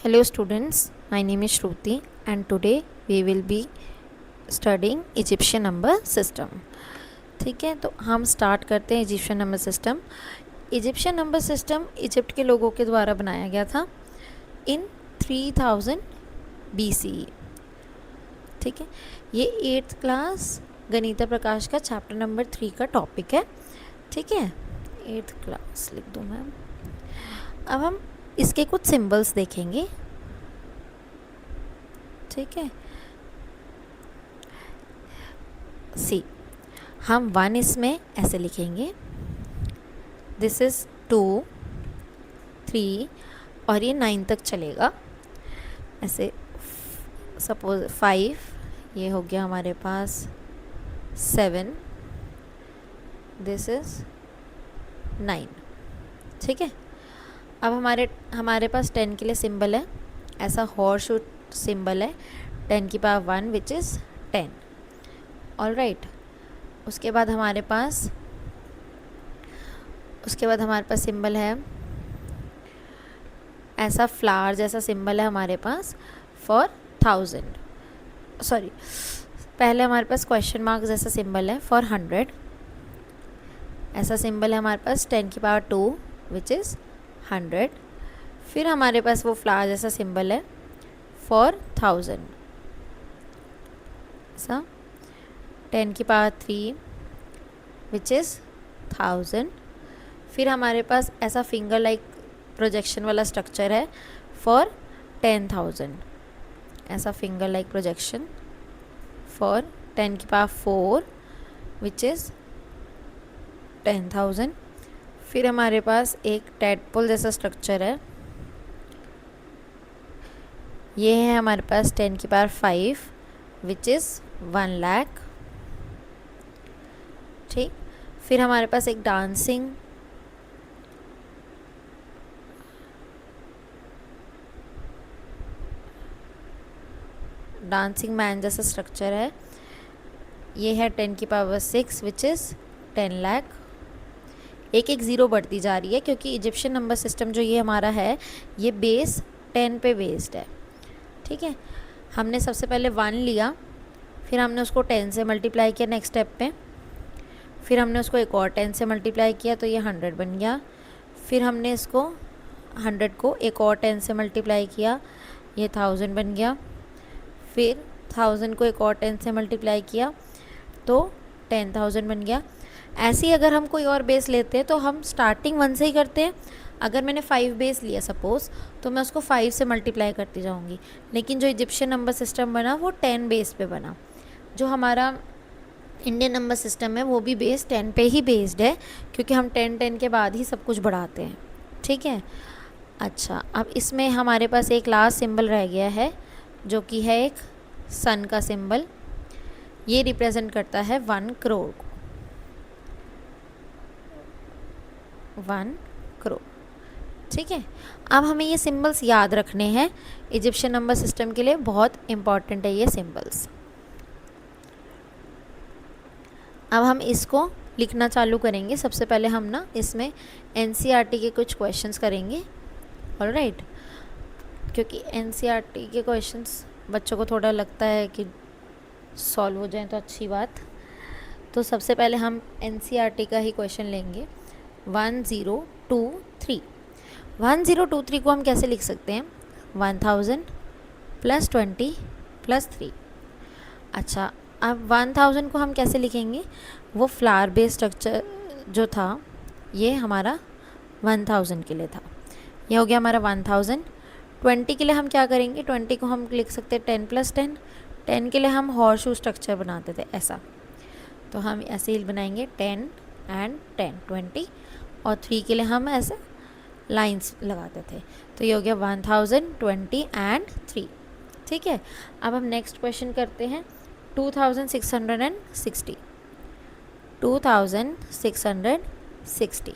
Hello students, my name is Shruti and today we will be studying Egyptian number system. ठीक है, तो हम start करते हैं Egyptian number system. Egyptian number system Egypt के लोगों के द्वारा बनाया गया था इन 3000 BCE. ठीक है, ये 8th क्लास गणित प्रकाश का चैप्टर नंबर 3 का टॉपिक है. ठीक है, 8th क्लास लिख दूँ मैम. अब हम इसके कुछ सिंबल्स देखेंगे. ठीक है, सी हम 1 इसमें ऐसे लिखेंगे, दिस इज़ 2, 3 और ये 9 तक चलेगा. ऐसे सपोज 5, ये हो गया हमारे पास 7, दिस इज़ 9. ठीक है, अब हमारे पास 10 के लिए सिंबल है, ऐसा हॉर्स शू सिंबल है, 10 की power 1 which is 10. All right. उसके बाद हमारे पास सिंबल है, ऐसा फ्लावर जैसा सिंबल है हमारे पास फॉर 1000. सॉरी, पहले हमारे पास क्वेश्चन मार्क जैसा सिंबल है फॉर 100. ऐसा सिंबल है हमारे पास 10 की पावर 2 विच इज़ 100. फिर हमारे पास वो फ्लावर जैसा सिंबल है फॉर 1000, ऐसा 10 की पावर 3 विच इज़ 1000. फिर हमारे पास ऐसा फिंगर लाइक प्रोजेक्शन वाला स्ट्रक्चर है फॉर 10,000. ऐसा फिंगर लाइक प्रोजेक्शन फॉर 10 की पावर 4 विच इज़ 10,000. फिर हमारे पास एक टैडपोल जैसा स्ट्रक्चर है, ये है हमारे पास 10 की पावर 5 विच इज़ 1 लाख. ठीक, फिर हमारे पास एक डांसिंग मैन जैसा स्ट्रक्चर है, ये है 10 की पावर 6 विच इज़ 10 लाख. एक ज़ीरो बढ़ती जा रही है क्योंकि इजिप्शियन नंबर सिस्टम जो ये हमारा है ये बेस 10 पे बेस्ड है. ठीक है, हमने सबसे पहले 1 लिया, फिर हमने उसको 10 से मल्टीप्लाई किया नेक्स्ट स्टेप पे, फिर हमने उसको एक और 10 से मल्टीप्लाई किया तो ये 100 बन गया. फिर हमने इसको 100 को एक और 10 से मल्टीप्लाई किया, ये 1000 बन गया. फिर 1000 को एक और 10 से मल्टीप्लाई किया तो 10,000 बन गया. ऐसे ही अगर हम कोई और बेस लेते हैं तो हम स्टार्टिंग 1 से ही करते हैं. अगर मैंने 5 बेस लिया सपोज़, तो मैं उसको 5 से मल्टीप्लाई करती जाऊंगी. लेकिन जो इजिप्शियन नंबर सिस्टम बना वो 10 बेस पे बना. जो हमारा इंडियन नंबर सिस्टम है वो भी बेस 10 पे ही बेस्ड है, क्योंकि हम 10 के बाद ही सब कुछ बढ़ाते हैं. ठीक है, अच्छा, अब इसमें हमारे पास एक लास्ट सिंबल रह गया है जो कि है एक सन का सिंबल. ये रिप्रेजेंट करता है 1 करोड़ को. 1 करोड़. ठीक है, अब हमें ये सिंबल्स याद रखने हैं. इजिप्शियन नंबर सिस्टम के लिए बहुत इम्पॉर्टेंट है ये सिंबल्स. अब हम इसको लिखना चालू करेंगे. सबसे पहले हम ना इसमें NCERT के कुछ क्वेश्चंस करेंगे. ऑल राइट, क्योंकि NCERT के क्वेश्चंस बच्चों को थोड़ा लगता है कि सॉल्व हो जाए तो अच्छी बात. तो सबसे पहले हम NCERT का ही क्वेश्चन लेंगे. 1023. 1023 को हम कैसे लिख सकते हैं? 1000 प्लस 20 प्लस 3. अच्छा, अब 1000 को हम कैसे लिखेंगे? वो फ्लावर बेस्ड स्ट्रक्चर जो था ये हमारा 1000 के लिए था. ये हो गया हमारा 1000. 20 के लिए हम क्या करेंगे? 20 को हम लिख सकते हैं 10 प्लस 10. 10 के लिए हम हॉर्स शू स्ट्रक्चर बनाते थे ऐसा, तो हम ऐसे ही बनाएंगे 10 एंड 10 20. और 3 के लिए हम ऐसे लाइंस लगाते थे. तो ये हो गया 1000, 20 एंड 3. ठीक है, अब हम नेक्स्ट क्वेश्चन करते हैं. 2660. 2660.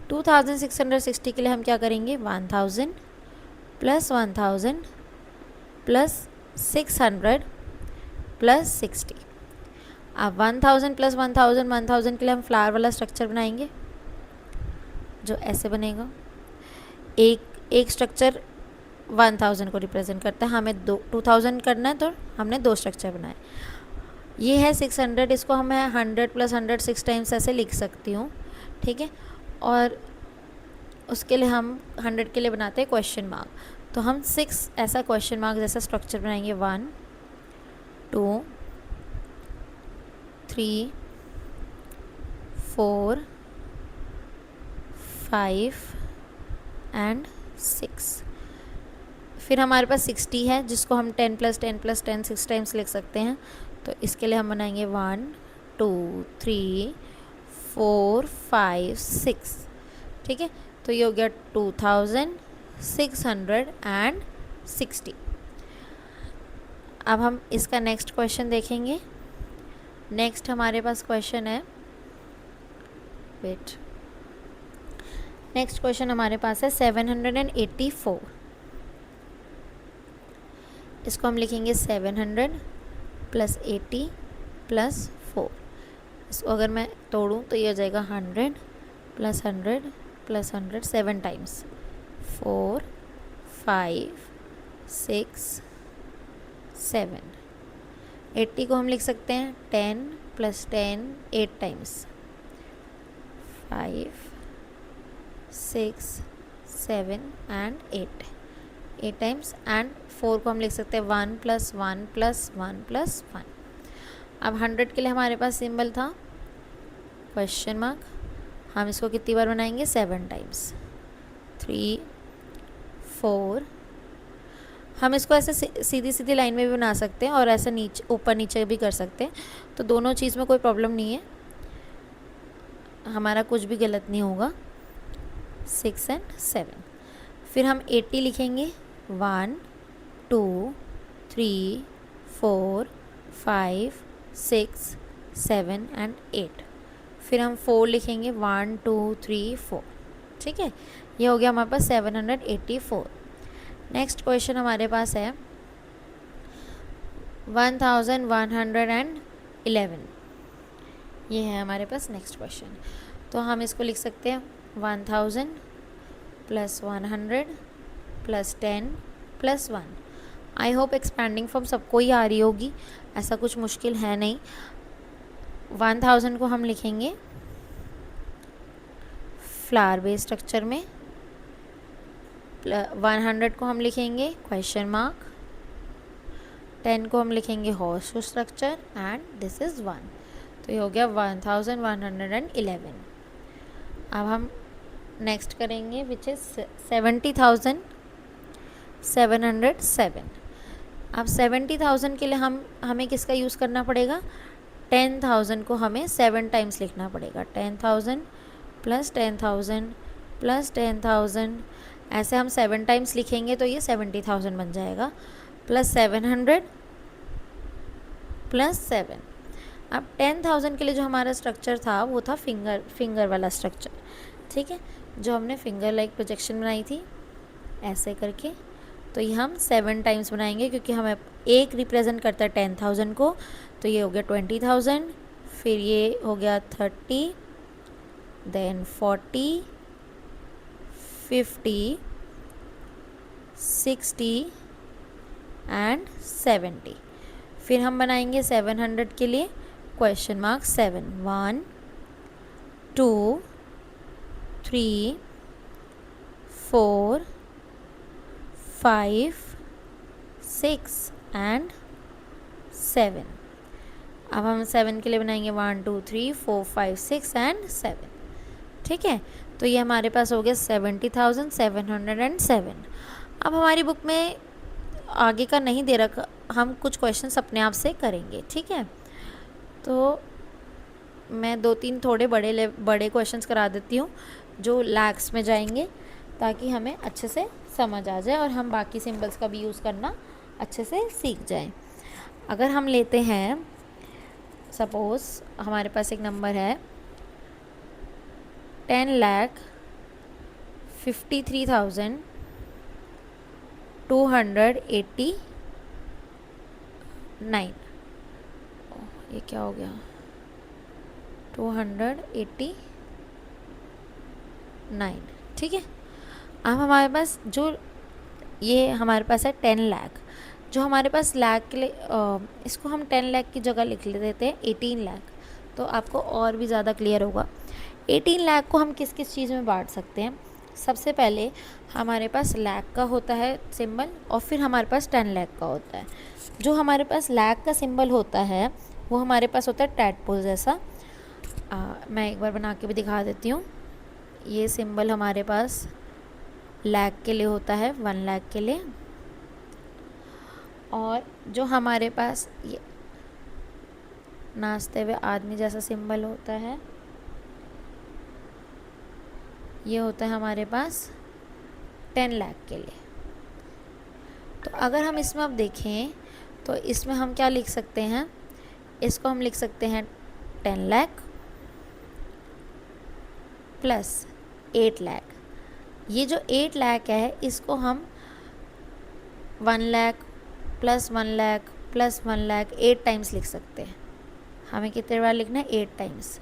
2660 के लिए हम क्या करेंगे? 1000 प्लस 1000 प्लस 600 प्लस 60. अब 1000 प्लस 1000 के लिए हम फ्लावर वाला स्ट्रक्चर बनाएंगे जो ऐसे बनेगा. एक स्ट्रक्चर 1000 को रिप्रेजेंट करता है, हमें 2000 करना है तो हमने 2 स्ट्रक्चर बनाए। ये है 600, इसको हम 100 + 100 6 टाइम्स ऐसे लिख सकती हूँ, ठीक है। और उसके लिए हम 100 के लिए बनाते हैं क्वेश्चन मार्क, तो हम 6 ऐसा क्वेश्चन मार्क जैसा स्ट्रक्चर बनाएंगे। 1 2 3 4 5 एंड 6। फिर हमारे पास 60 है जिसको हम 10 + 10 + 10 6 टाइम्स लिख सकते हैं, तो इसके लिए हम बनाएंगे 1 2 3 4 5 6, ठीक है। तो ये हो गया 2660। अब हम इसका नेक्स्ट क्वेश्चन देखेंगे। नेक्स्ट हमारे पास क्वेश्चन है, वेट, नेक्स्ट क्वेश्चन हमारे पास है 784। इसको हम लिखेंगे 700 + 80 + 4। इसको अगर मैं तोड़ूँ तो ये हो जाएगा 100 + 100 + 100 7 टाइम्स, 4 5 6 7। 80 को हम लिख सकते हैं 10 + 10 8 टाइम्स, 5 6 7 एंड 8 टाइम्स। एंड 4 को हम लिख सकते हैं 1 + 1 + 1 + 1। अब 100 के लिए हमारे पास सिंबल था क्वेश्चन मार्क, हम इसको कितनी बार बनाएंगे 7 टाइम्स, 3 4। हम इसको ऐसे सीधी सीधी लाइन में भी बना सकते हैं और ऐसे नीचे ऊपर नीचे भी कर सकते हैं, तो दोनों चीज़ में कोई प्रॉब्लम नहीं है, हमारा कुछ भी गलत नहीं होगा। 6 एंड 7। फिर हम 80 लिखेंगे 1 2 3 4 5 6 7 एंड 8। फिर हम 4 लिखेंगे 1 2 3 4, ठीक है। ये हो गया हमारे पास 784। नेक्स्ट क्वेश्चन हमारे पास है 1111। ये है हमारे पास नेक्स्ट क्वेश्चन, तो हम इसको लिख सकते हैं 1000 + 100 + 10 + 1। आई होप एक्सपैंडिंग फॉर्म सबको ही आ रही होगी, ऐसा कुछ मुश्किल है नहीं। 1000 को हम लिखेंगे फ्लावर बेस स्ट्रक्चर में, 100 को हम लिखेंगे क्वेश्चन मार्क, 10 को हम लिखेंगे horse structure and this is 1। तो ये हो गया 1111। अब हम नेक्स्ट करेंगे विच इज़ 70,707। अब 70,000 के लिए हमें किसका यूज़ करना पड़ेगा, 10,000 को हमें 7 टाइम्स लिखना पड़ेगा, 10,000 + 10,000 + 10,000। ऐसे हम 7 टाइम्स लिखेंगे तो ये 70,000 बन जाएगा, +700 + 7। अब 10,000 के लिए जो हमारा स्ट्रक्चर था वो था फिंगर वाला स्ट्रक्चर, ठीक है, जो हमने फिंगर लाइक प्रोजेक्शन बनाई थी ऐसे करके। तो ये हम 7 टाइम्स बनाएंगे क्योंकि हमें एक रिप्रेजेंट करता है 10,000 को, तो ये हो गया 20,000। फिर ये हो गया 30, देन 40 50 60 एंड 70। फिर हम बनाएंगे 700 के लिए क्वेश्चन मार्क 7, 1 2 3 4 5 6 एंड 7। अब हम 7 के लिए बनाएंगे 1 2 3 4 5 6 एंड 7, ठीक है। तो ये हमारे पास हो गया 70,707। अब हमारी बुक में आगे का नहीं दे रखा, हम कुछ क्वेश्चंस अपने आप से करेंगे, ठीक है। तो मैं 2-3 थोड़े बड़े क्वेश्चंस करा देती हूँ जो लैक्स में जाएंगे, ताकि हमें अच्छे से समझ आ जाए और हम बाकी सिंबल्स का भी यूज़ करना अच्छे से सीख जाएं। अगर हम लेते हैं, सपोज़ हमारे पास एक नंबर है 10,53,289। ये क्या हो गया, 289, ठीक है। अब हमारे पास जो ये हमारे पास है 10 लाख। जो हमारे पास लाख के लिए इसको हम 10 लाख की जगह लिख देते हैं 18 लाख, तो आपको और भी ज़्यादा क्लियर होगा। 18 लाख को हम किस किस चीज़ में बांट सकते हैं? सबसे पहले हमारे पास लाख का होता है सिंबल, और फिर हमारे पास 10 लाख का होता है। जो हमारे पास लाख का सिंबल होता है वो हमारे पास होता है टैडपोल जैसा। मैं एक बार बना के भी दिखा देती हूँ। ये सिंबल हमारे पास लाख के लिए होता है, 1 लाख के लिए। और जो हमारे पास ये नाचते हुए आदमी जैसा सिंबल होता है, ये होता है हमारे पास 10 लाख के लिए। तो अगर हम इसमें अब देखें तो इसमें हम क्या लिख सकते हैं? इसको हम लिख सकते हैं 10 लाख प्लस 8 लाख। ये जो 8 लाख है इसको हम 1 lakh plus 1 lakh plus 1 lakh 8 times लिख सकते हैं। हमें कितने बार लिखना है? 8 टाइम्स।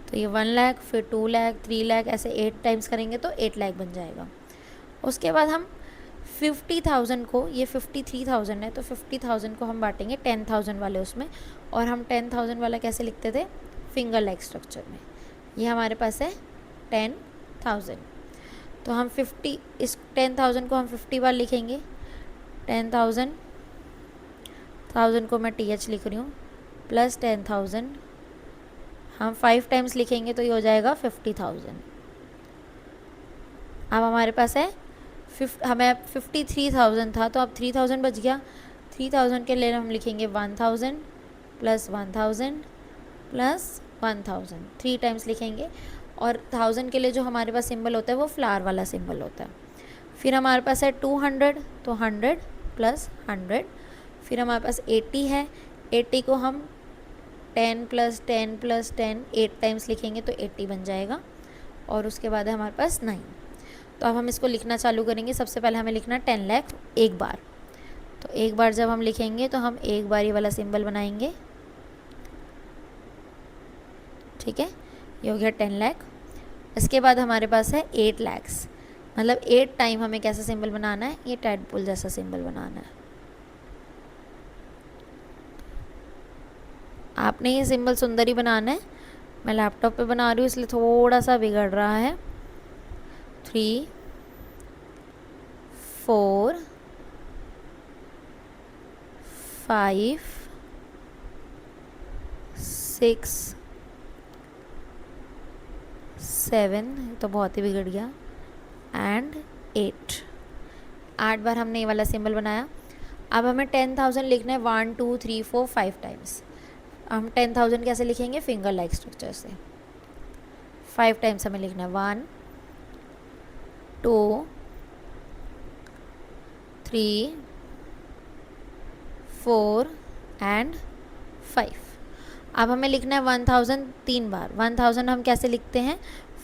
तो ये 1 लाख, फिर 2 लाख, 3 लाख, ऐसे 8 टाइम्स करेंगे तो 8 लाख बन जाएगा। उसके बाद हम 50,000 को, ये 53,000 है तो 50,000 को हम बांटेंगे 10,000 वाले उसमें। और हम 10,000 वाला कैसे लिखते थे? फिंगर लाइक स्ट्रक्चर में। ये हमारे पास है 10,000। तो हम 50, इस 10,000 को हम 50 बार लिखेंगे। 10,000 को मैं TH लिख रही हूँ, प्लस 10,000 हम 5 टाइम्स लिखेंगे तो ये हो जाएगा 50,000। अब हमारे पास है हमें 53,000 था तो अब 3,000 बच गया। 3,000 के लिए हम लिखेंगे 1,000 प्लस 1,000 प्लस 1,000, 3 टाइम्स लिखेंगे। और 1000 के लिए जो हमारे पास सिंबल होता है वो फ्लावर वाला सिंबल होता है। फिर हमारे पास है 200, तो 100 प्लस 100। फिर हमारे पास 80 है, 80 को हम 10 प्लस 10 प्लस 10 8 टाइम्स लिखेंगे तो 80 बन जाएगा। और उसके बाद है हमारे पास 9। तो अब हम इसको लिखना चालू करेंगे। सबसे पहले हमें लिखना 10 लाख एक बार। तो एक बार जब हम लिखेंगे तो हम एक बारी वाला सिंबल बनाएंगे, ठीक है। ये हो गया 10 लाख। इसके बाद हमारे पास है 8 लैक्स, मतलब 8 टाइम हमें कैसा सिंबल बनाना है? ये टैडपोल जैसा सिंबल बनाना है। आपने ये सिंबल सुंदर ही बनाना है। मैं लैपटॉप पे बना रही हूँ इसलिए थोड़ा सा बिगड़ रहा है। 3 4 5 6 7, तो बहुत ही बिगड़ गया, एंड 8 बार हमने ये वाला सिंबल बनाया। अब हमें 10,000 लिखना है 1 2 3 4 5 टाइम्स। हम 10,000 कैसे लिखेंगे? फिंगर लाइक स्ट्रक्चर से। 5 टाइम्स हमें लिखना है 1 2 3 4 एंड 5। अब हमें लिखना है 1000 3 बार। 1000 हम कैसे लिखते हैं?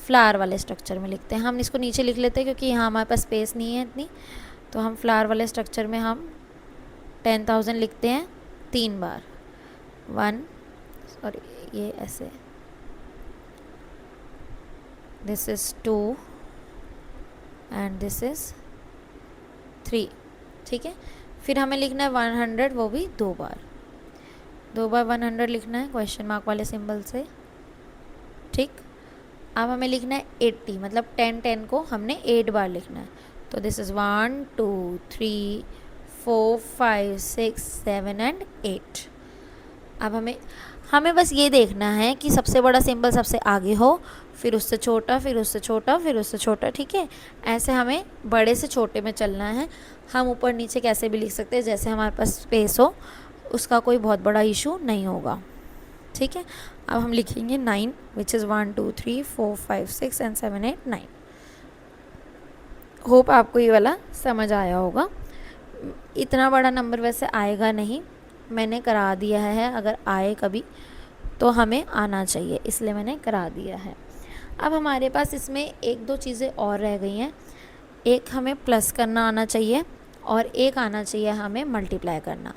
फ्लावर वाले स्ट्रक्चर में लिखते हैं। हम इसको नीचे लिख लेते हैं क्योंकि यहाँ हमारे पास स्पेस नहीं है इतनी, तो हम फ्लावर वाले स्ट्रक्चर में हम 10,000 लिखते हैं 3 बार। 1, सॉरी ये ऐसे, this is 2 and this is 3, ठीक है। फिर हमें लिखना है 100, वो भी 2 बार। 2 बार 100 लिखना है क्वेश्चन मार्क वाले सिंबल से, ठीक। अब हमें लिखना है 80, मतलब 10 को हमने 8 बार लिखना है। तो दिस इज़ 1 2 3 4 5 6 7 एंड 8। अब हमें बस ये देखना है कि सबसे बड़ा सिंबल सबसे आगे हो, फिर उससे छोटा, फिर उससे छोटा, फिर उससे छोटा, ठीक है। ऐसे हमें बड़े से छोटे में चलना है। हम ऊपर नीचे कैसे भी लिख सकते हैं, जैसे हमारे पास स्पेस हो, उसका कोई बहुत बड़ा इशू नहीं होगा, ठीक है। अब हम लिखेंगे 9, विच इज़ 1 2 3 4 5 6 एंड 7 8 9। होप आपको ये वाला समझ आया होगा। इतना बड़ा नंबर वैसे आएगा नहीं, मैंने करा दिया है, अगर आए कभी तो हमें आना चाहिए, इसलिए मैंने करा दिया है। अब हमारे पास इसमें 1-2 चीज़ें और रह गई हैं। एक हमें प्लस करना आना चाहिए और एक आना चाहिए हमें मल्टीप्लाई करना।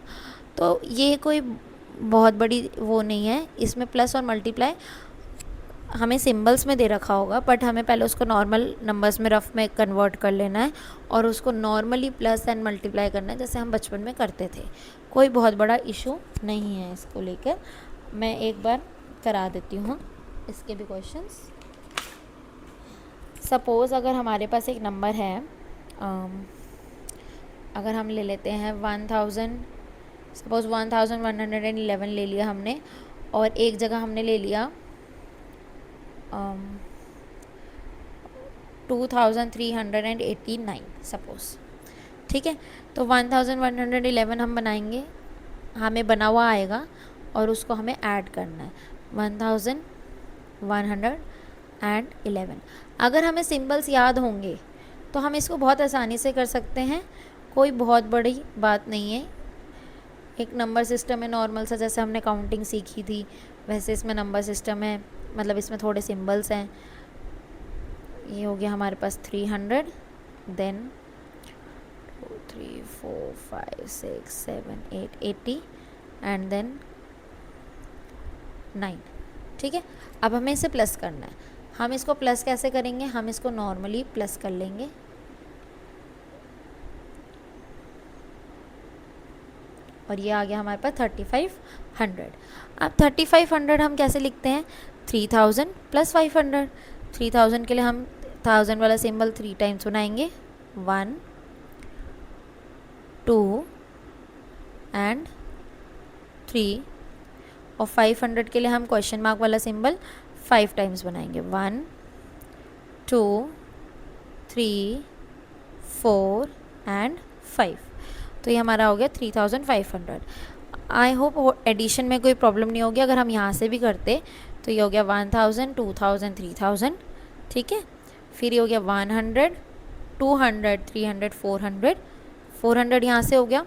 तो ये कोई बहुत बड़ी वो नहीं है, इसमें प्लस और मल्टीप्लाई हमें सिंबल्स में दे रखा होगा, बट हमें पहले उसको नॉर्मल नंबर्स में रफ में कन्वर्ट कर लेना है और उसको नॉर्मली प्लस एंड मल्टीप्लाई करना है जैसे हम बचपन में करते थे। कोई बहुत बड़ा इशू नहीं है इसको लेकर। मैं एक बार करा देती हूँ इसके भी क्वेश्चंस। सपोज़ अगर हमारे पास एक नंबर है, अगर हम ले लेते हैं 1000, सपोज़ 1111 ले लिया हमने, और एक जगह हमने ले लिया 2389 सपोज़, ठीक है। तो 1111 हम बनाएंगे, हमें बना हुआ आएगा और उसको हमें ऐड करना है 1111। अगर हमें सिंबल्स याद होंगे तो हम इसको बहुत आसानी से कर सकते हैं, कोई बहुत बड़ी बात नहीं है। एक नंबर सिस्टम है नॉर्मल सा, जैसे हमने काउंटिंग सीखी थी वैसे इसमें नंबर सिस्टम है, मतलब इसमें थोड़े सिंबल्स हैं। ये हो गया हमारे पास 300, देन 2 3 4 5 6 7 8 80 एंड देन 9, ठीक है। अब हमें इसे प्लस करना है। हम इसको प्लस कैसे करेंगे, हम इसको नॉर्मली प्लस कर लेंगे, और ये आ गया हमारे पास 3500। अब 3500 हम कैसे लिखते हैं, 3000 प्लस 500। 3000 के लिए हम 1000 वाला सिंबल 3 टाइम्स बनाएंगे, 1 2 एंड 3, और 500 के लिए हम क्वेश्चन मार्क वाला सिंबल 5 टाइम्स बनाएंगे, 1 2 3 4 एंड 5। तो ये हमारा हो गया 3500। आई होप एडिशन में कोई प्रॉब्लम नहीं होगी। अगर हम यहाँ से भी करते तो ये हो गया 1000 2000 3000, ठीक है। फिर ये हो गया 100 200 300 400, 400 यहाँ से हो गया।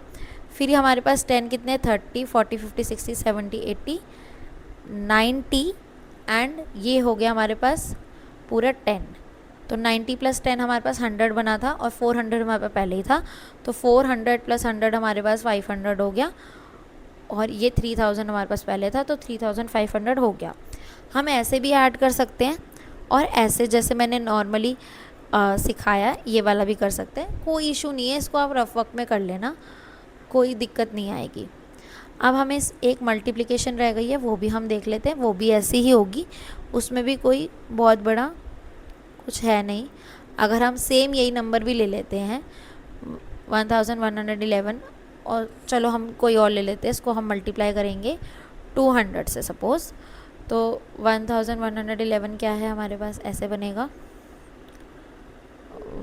फिर ये हमारे पास 10 कितने, 30 40 50 60 70 80 90, एंड ये हो गया हमारे पास पूरा 10। तो 90 प्लस 10 हमारे पास 100 बना था, और 400 हमारे पास पहले ही था, तो 400 प्लस 100 हमारे पास 500 हो गया, और ये 3000 हमारे पास पहले था, तो 3500 हो गया। हम ऐसे भी ऐड कर सकते हैं, और ऐसे जैसे मैंने नॉर्मली सिखाया ये वाला भी कर सकते हैं, कोई इशू नहीं है। इसको आप रफ वर्क में कर लेना, कोई दिक्कत नहीं आएगी। अब हमें एक मल्टीप्लिकेशन रह गई है, वो भी हम देख लेते हैं। वो भी ऐसी ही होगी, उसमें भी कोई बहुत बड़ा कुछ है नहीं। अगर हम सेम यही नंबर भी ले लेते हैं 1111, और चलो हम कोई और ले लेते हैं, इसको हम मल्टीप्लाई करेंगे 200 से सपोज़। तो 1111 क्या है हमारे पास, ऐसे बनेगा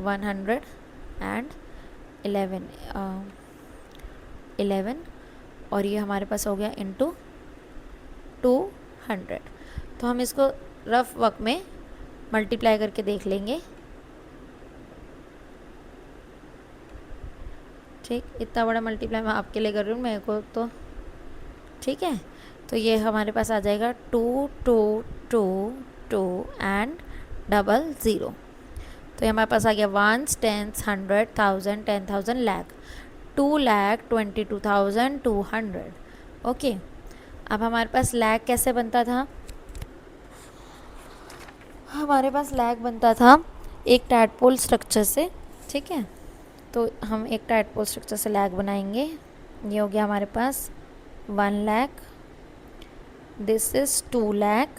111, और ये हमारे पास हो गया इंटू 200। तो हम इसको रफ वर्क में मल्टीप्लाई करके देख लेंगे, ठीक। इतना बड़ा मल्टीप्लाई मैं आपके लिए कर रही हूँ, मेरे को तो ठीक है। तो ये हमारे पास आ जाएगा 2 2 2 2 एंड 00। तो ये हमारे पास आ गया 1 10 100 1000 10,000 लाख, 2,22,200। ओके। अब हमारे पास लाख कैसे बनता था, हमारे पास लाख बनता था एक टैडपोल स्ट्रक्चर से, ठीक है। तो हम एक टैडपोल स्ट्रक्चर से लाख बनाएंगे। ये हो गया हमारे पास 1 लाख, दिस इज़ 2 लाख।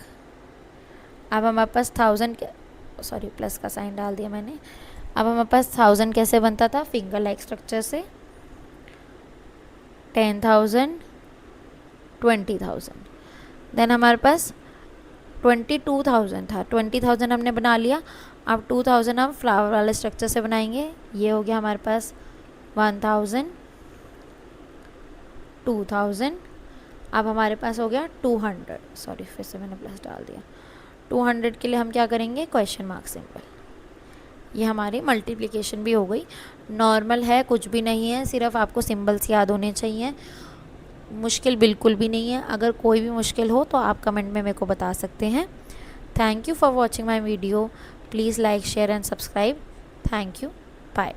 अब हमारे पास 1000 सॉरी प्लस का साइन डाल दिया मैंने। अब हमारे पास 1000 कैसे बनता था, फिंगर लाइक स्ट्रक्चर से, 10,000 20,000। देन हमारे पास 22,000 था, 20,000 हमने बना लिया। अब 2000 हम फ्लावर वाले स्ट्रक्चर से बनाएंगे। ये हो गया हमारे पास 1000 2000। अब हमारे पास हो गया 200, सॉरी फिर से मैंने प्लस डाल दिया। 200 के लिए हम क्या करेंगे, क्वेश्चन मार्क सिंबल। ये हमारी मल्टीप्लिकेशन भी हो गई। नॉर्मल है, कुछ भी नहीं है, सिर्फ आपको सिंबल्स याद होने चाहिए, मुश्किल बिल्कुल भी नहीं है। अगर कोई भी मुश्किल हो तो आप कमेंट में मेरे को बता सकते हैं। Thank you for watching my video. Please like share and subscribe. Thank you, bye.